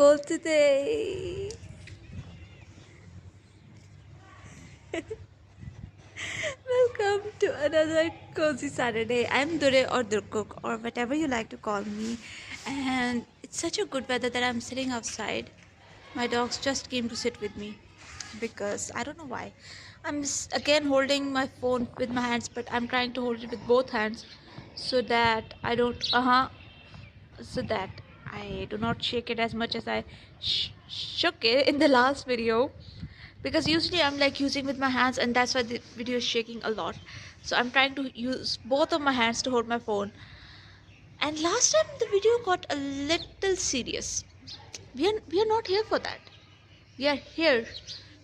goal today. Welcome to another cozy Saturday. I'm Dure or Durkuk or whatever you like to call me, and it's such a good weather that I'm sitting outside. My dogs just came to sit with me because I don't know why. I'm again holding my phone with my hands, but I'm trying to hold it with both hands so that I don't so that I do not shake it as much as I shook it in the last video, because usually I'm like using with my hands and that's why the video is shaking a lot. So I'm trying to use both of my hands to hold my phone, and last time the video got a little serious. We are not here for that. We are here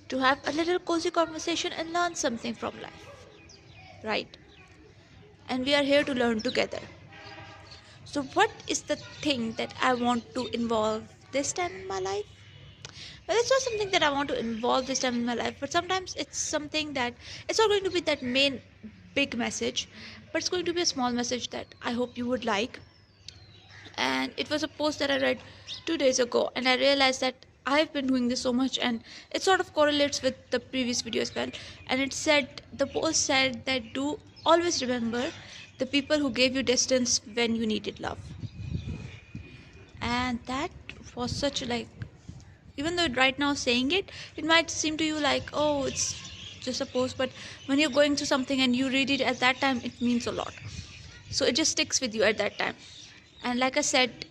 to have a little cozy conversation and learn something from life, right? And we are here to learn together. So what is the thing that I want to involve this time in my life? Well, it's not something that I want to involve this time in my life, but sometimes it's something that it's not going to be that main big message, but it's going to be a small message that I hope you would like. And it was a post that I read 2 days ago, and I realized that I've been doing this so much, and it sort of correlates with the previous video as well. And the post said that do always remember the people who gave you distance when you needed love. And that was such like, even though right now saying it might seem to you like, oh, it's just a post, but when you're going through something and you read it at that time, it means a lot. So it just sticks with you at that time. And like I said,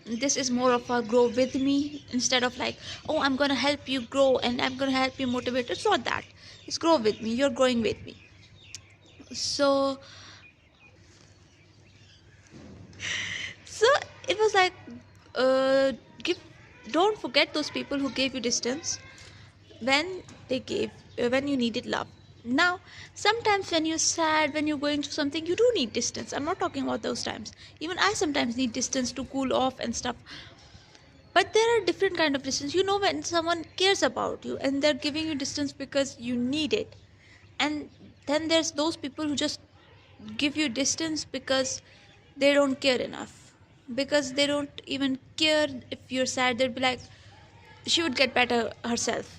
this is more of a grow with me instead of like, oh, I'm gonna help you grow and I'm gonna help you motivate. It's not that. It's grow with me. You're growing with me. So so it was like, give don't forget those people who gave you distance when when you needed love. Now sometimes when you're sad, when you're going through something, you do need distance. I'm not talking about those times. Even I sometimes need distance to cool off and stuff. But there are different kind of distance. You know, when someone cares about you and they're giving you distance because you need it. And then there's those people who just give you distance because they don't care enough, because they don't even care if you're sad. They'll be like, she would get better herself.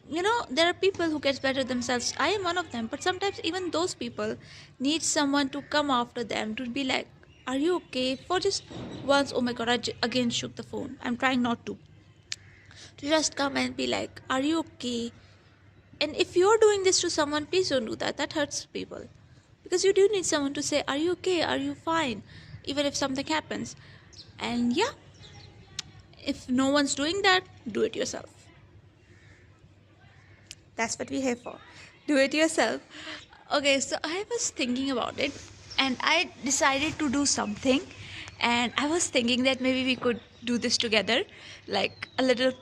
You know, there are people who gets better themselves. I am one of them, but sometimes even those people need someone to come after them, to be like, are you okay? For just once. Oh my god, again shook the phone. I'm trying not to just come and be like, are you okay? And if you're doing this to someone, please don't do that. That hurts people, because you do need someone to say, are you okay? Are you fine? Even if something happens. And yeah, if no one's doing that, do it yourself. That's what we're here for. Do it yourself. Okay, so I was thinking about it and I decided to do something. And I was thinking that maybe we could do this together, like a little,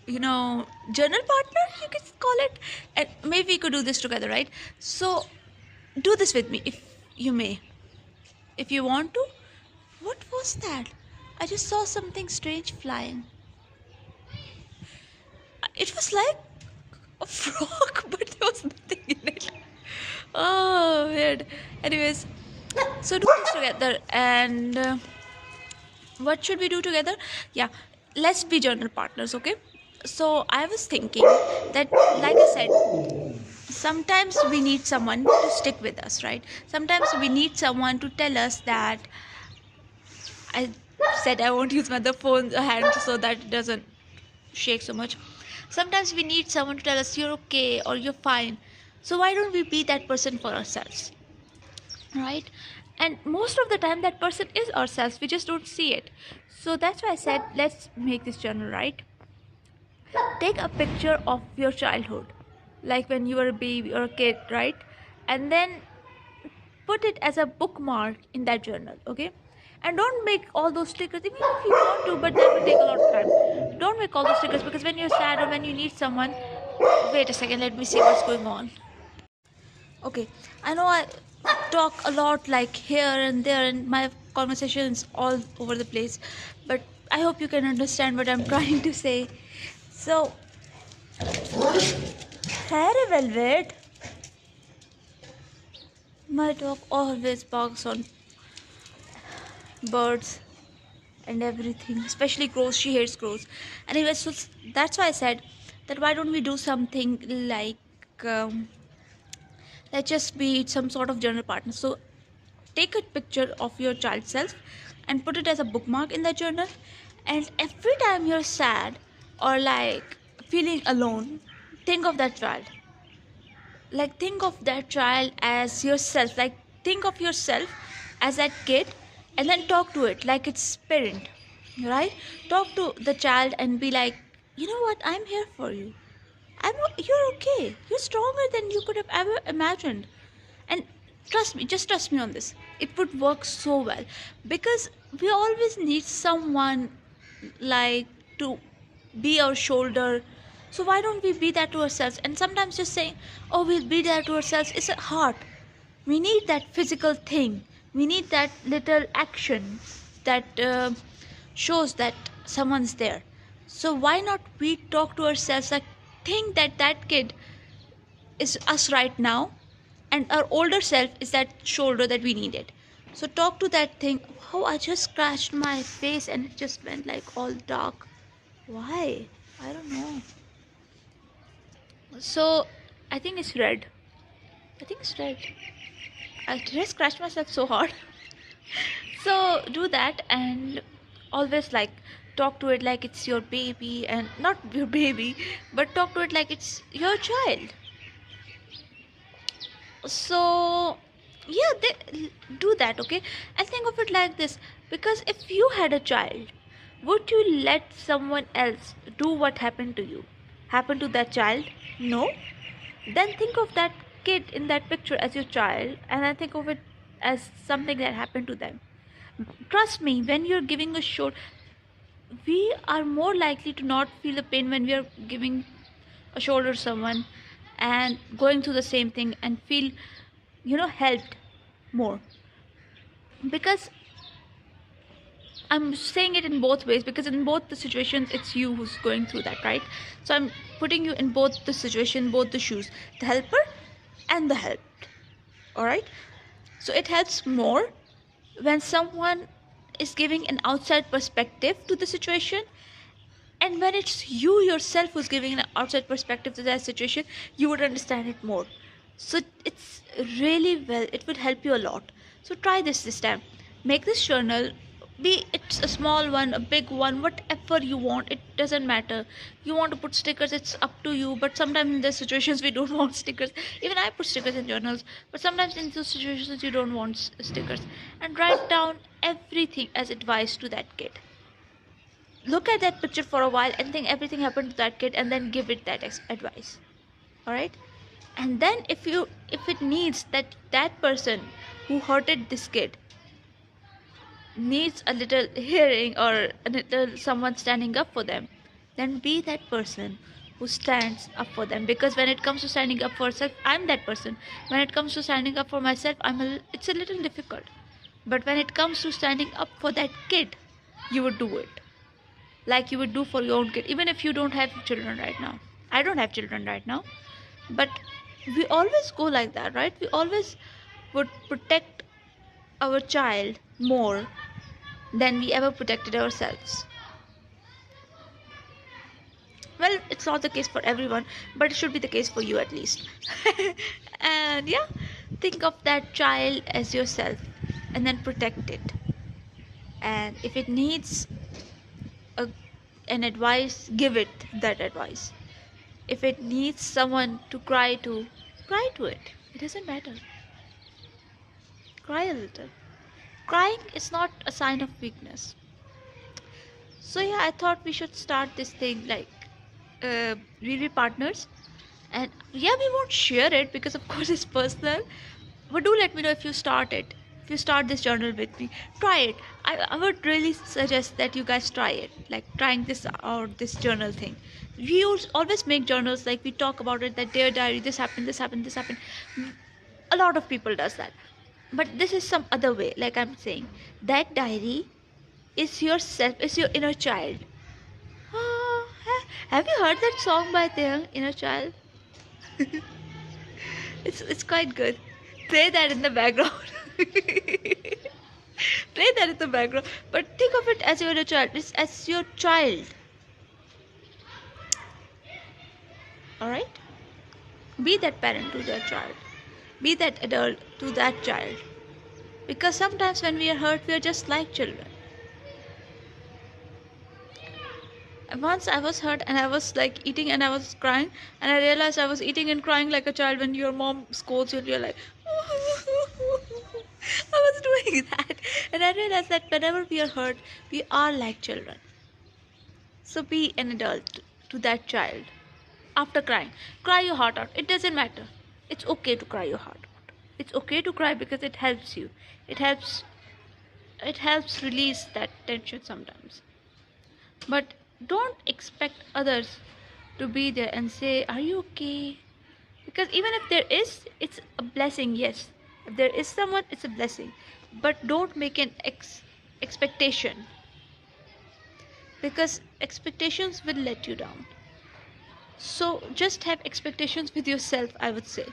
journal partner, you could call it. And maybe we could do this together, right? So do this with me if you may. If you want to. What was that? I just saw something strange flying. It was like a frog, but there was nothing in it. Oh, weird. Anyways, so do this together. And what should we do together? Yeah, let's be journal partners, okay? So I was thinking that, like I said, sometimes we need someone to stick with us, right? Sometimes we need someone to tell us that. I said I won't use my other phone hand so that it doesn't shake so much. Sometimes we need someone to tell us you're okay or you're fine. So why don't we be that person for ourselves, right? And most of the time that person is ourselves, we just don't see it. So that's why I said let's make this journal, right? Take a picture of your childhood, like when you were a baby or a kid, right? And then put it as a bookmark in that journal, okay? And don't make all those stickers, even if you want to, but that will take a lot of time. Don't make all those stickers, because when you're sad or when you need someone. Wait a second, let me see what's going on. Okay, I know I talk a lot like here and there, and my conversations all over the place, but I hope you can understand what I'm trying to say. So, Harry Velvet, my dog always barks on birds and everything, especially crows. She hates crows. Anyway, so that's why I said that why don't we do something like, let's just be some sort of journal partner. So take a picture of your child self and put it as a bookmark in the journal, and every time you're sad or like feeling alone, think of that child. Like think of that child as yourself. Like think of yourself as that kid, and then talk to it like its parent, right? Talk to the child and be like, you know what, I'm here for you. You're okay, you're stronger than you could have ever imagined. And trust me, just trust me on this, it would work so well. Because we always need someone like to be our shoulder. So why don't we be that to ourselves? And sometimes just saying, oh, we'll be there to ourselves, is a heart. We need that physical thing, we need that little action that shows that someone's there. So why not we talk to ourselves, like think that that kid is us right now, and our older self is that shoulder that we needed. So talk to that thing. Oh, I just scratched my face and it just went like all dark. Why? I don't know. So I think it's red. I think it's red. I just scratched myself so hard. So do that, and always like talk to it like it's your baby, and not your baby, but talk to it like it's your child. So yeah, do that, okay? And think of it like this, because if you had a child, would you let someone else do what happened to you happen to that child? No. Then think of that kid in that picture as your child, and then think of it as something that happened to them. Trust me, when you're giving a shoulder, we are more likely to not feel the pain when we are giving a shoulder to someone and going through the same thing, and feel, helped more. Because I'm saying it in both ways, because in both the situations it's you who's going through that, right? So I'm putting you in both the situation, both the shoes, the helper and the helped. All right? So it helps more when someone is giving an outside perspective to the situation, and when it's you yourself who's giving an outside perspective to that situation, you would understand it more. So it's really, well, it will help you a lot. So try this time. Make this journal, be it's a small one, a big one, whatever you want, it doesn't matter. You want to put stickers, it's up to you, but sometimes in the situations we don't want stickers. Even I put stickers in journals, but sometimes in those situations you don't want stickers. And write down everything as advice to that kid. Look at that picture for a while and think everything happened to that kid, and then give it that advice. All right? And then if it needs that person who hurted this kid needs a little hearing, or a little someone standing up for them, then be that person who stands up for them. Because when it comes to standing up for self, I'm that person. When it comes to standing up for myself, it's a little difficult. But when it comes to standing up for that kid, you would do it like you would do for your own kid, even if you don't have children right now. I don't have children right now, but we always go like that, right? We always would protect our child more than we ever protected ourselves. Well, it's not the case for everyone, but it should be the case for you at least. And yeah, think of that child as yourself, and then protect it. And if it needs a, an advice, give it that advice. If it needs someone to cry to, cry to it. It doesn't matter. Cry a little. Crying is not a sign of weakness. So yeah, I thought we should start this thing like, we'll be partners, and yeah, we won't share it because of course it's personal. But do let me know if you start it. If you start this journal with me, try it. I would really suggest that you guys try it, like trying this or this journal thing. We always make journals, like we talk about it, that dear diary, this happened, this happened, this happened. A lot of people does that, but this is some other way. Like I'm saying, that diary is yourself, is your inner child. Have you heard that song by their inner child? It's quite good. Play that in the background. Play that in the background. But think of it as you're a child. It's as your child. Alright? Be that parent to that child. Be that adult to that child. Because sometimes when we are hurt, we are just like children. Once I was hurt and I was like eating and I was crying, and I realized I was eating and crying like a child. When your mom scolds you, you're like, I was doing that. And I realized that whenever we are hurt, we are like children. So be an adult to that child. After crying, cry your heart out. It doesn't matter. It's okay to cry your heart out. It's okay to cry because it helps you. It helps release that tension sometimes. But don't expect others to be there and say, are you okay? Because even if there is, it's a blessing, yes. If there is someone, it's a blessing. But don't make an expectation, because expectations will let you down. So just have expectations with yourself, I would say.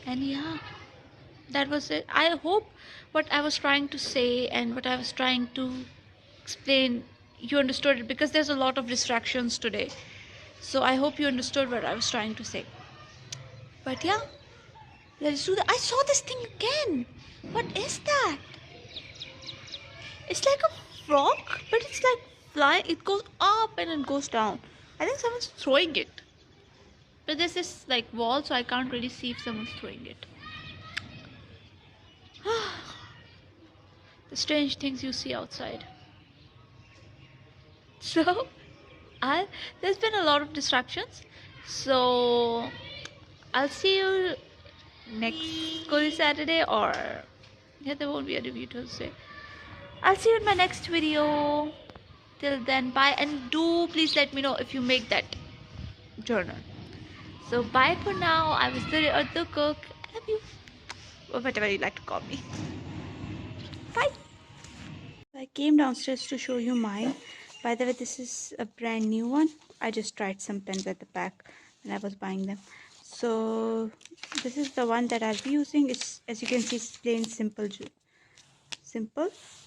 And yeah, that was it. I hope what I was trying to say and what I was trying to explain, you understood it, because there's a lot of distractions today. So I hope you understood what I was trying to say. But yeah, let's do that. I saw this thing again. What is that? It's like a frog, but it's like flying. It goes up and it goes down. I think someone's throwing it. But there's this like wall, so I can't really see if someone's throwing it. The strange things you see outside. So, I there's been a lot of distractions. So, I'll see you next Holy Saturday, or yeah, there won't be a review Tuesday. I'll see you in my next video. Till then, bye, and do please let me know if you make that journal. So bye for now. I was the cook. Love you. Or whatever you like to call me. Bye. I came downstairs to show you mine. By the way, this is a brand new one. I just tried some pens at the back when I was buying them. So this is the one that I'll be using. It's, as you can see, it's plain simple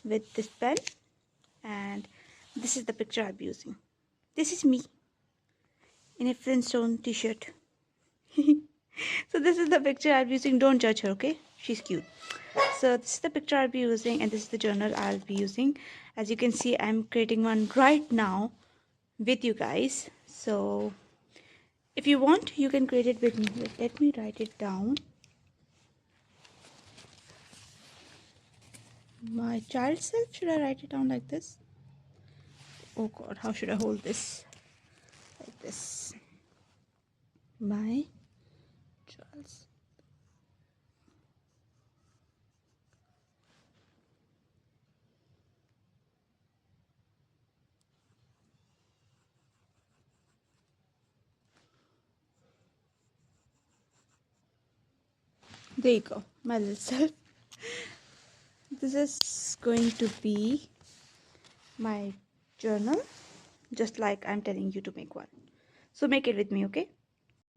with this pen, and this is the picture I'll be using. This is me in a Flintstone t-shirt. So this is the picture I'll be using. Don't judge her, okay? She's cute. So this is the picture I'll be using, and this is the journal I'll be using. As you can see, I'm creating one right now with you guys. So if you want, you can create it with me. Let me write it down. My child self, should I write it down like this? Oh god, how should I hold this? Like this. My child self. There you go, my little self. This is going to be my journal, just like I'm telling you to make one. So make it with me, okay?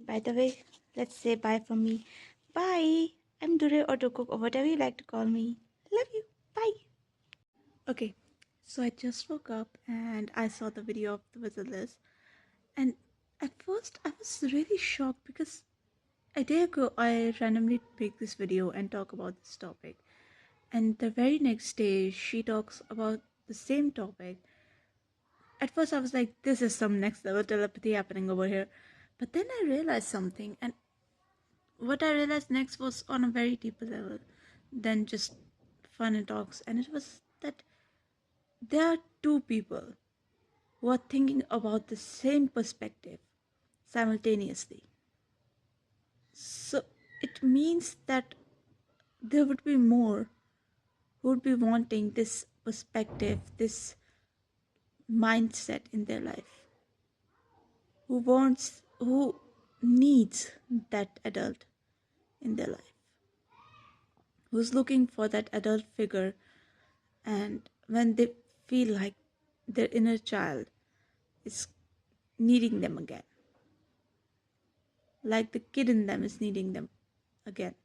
By the way, let's say bye from me. Bye. I'm Dure or Dokuk or whatever you like to call me. Love you. Bye. Okay, so I just woke up and I saw the video of the wizard list. And at first, I was really shocked because a day ago I randomly picked this video and talk about this topic. And the very next day, she talks about the same topic. At first, I was like, this is some next level telepathy happening over here. But then I realized something, and what I realized next was on a very deeper level than just fun and talks. And it was that there are two people who are thinking about the same perspective simultaneously. So it means that there would be more who would be wanting this perspective, this mindset in their life, who needs that adult in their life, who's looking for that adult figure, and when they feel like their inner child is needing them again, like the kid in them is needing them again.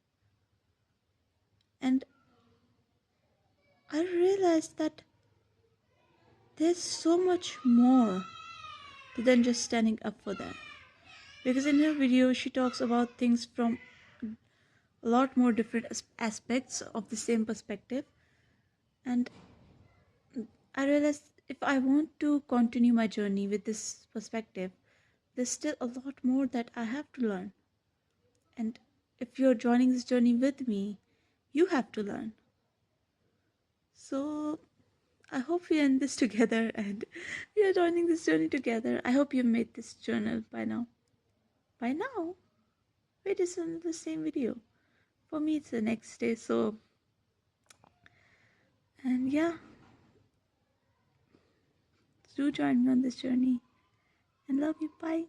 And I realized that there's so much more than just standing up for them. Because in her video, she talks about things from a lot more different aspects of the same perspective. And I realized if I want to continue my journey with this perspective, there's still a lot more that I have to learn. And if you're joining this journey with me, you have to learn. So I hope we end this together and we are joining this journey together. I hope you made this journal by now. By now? Wait, it's on the same video. For me, it's the next day. So, and yeah, do join me on this journey and love you. Bye.